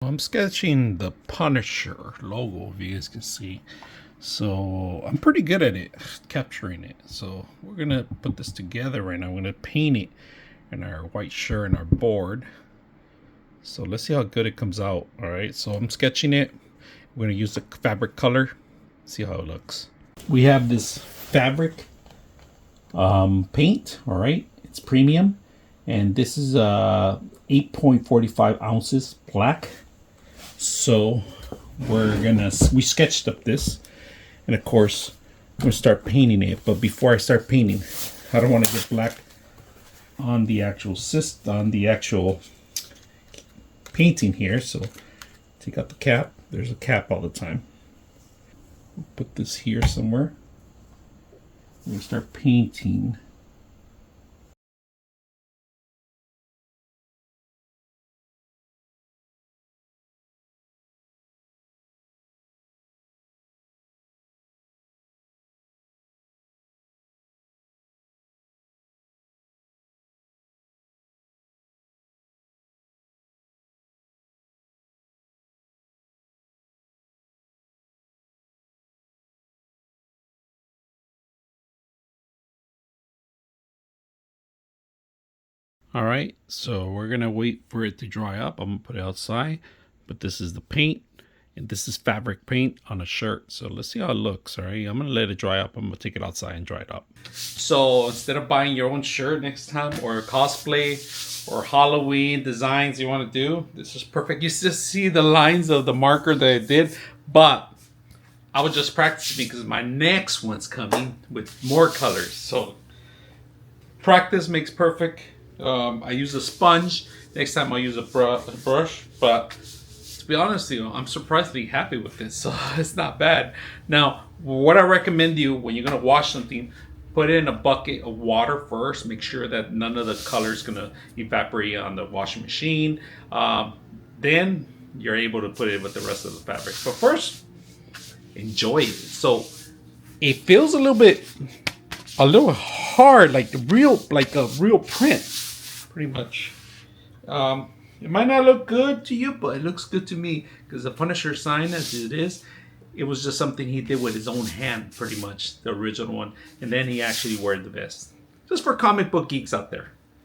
I'm sketching the Punisher logo, if you guys can see. So I'm pretty good at it, capturing it. So we're gonna put this together right now. I'm gonna paint it in our white shirt and our board. So let's see how good it comes out. All right, so I'm sketching it. We're gonna use the fabric color, see how it looks. We have this fabric paint. All right, it's premium, and this is 8.45 ounces black. So we sketched up this, and of course I'm gonna start painting it. But before I start painting, I don't want to get black on the actual painting here. So take out the cap. There's a cap all the time. Put this here somewhere. I'm gonna start painting. All right, so we're gonna wait for it to dry up. I'm gonna put it outside, but this is the paint, and this is fabric paint on a shirt. So let's see how it looks. All right, I'm gonna let it dry up. I'm gonna take it outside and dry it up. So instead of buying your own shirt next time, or cosplay, or Halloween designs you want to do, this is perfect. You just see the lines of the marker that I did, but I was just practicing because my next one's coming with more colors. So practice makes perfect. I use a sponge. Next time I'll use a brush. But to be honest with you, I'm surprisingly happy with this. So it's not bad. Now, what I recommend you when you're going to wash something, put it in a bucket of water first. Make sure that none of the color is going to evaporate on the washing machine. Then you're able to put it with the rest of the fabric. But first, enjoy it. So it feels a little hard, like a real print, pretty much. It might not look good to you, but it looks good to me because the Punisher sign, as it is, it was just something he did with his own hand, pretty much the original one, and then he actually wore the vest. Just for comic book geeks out there.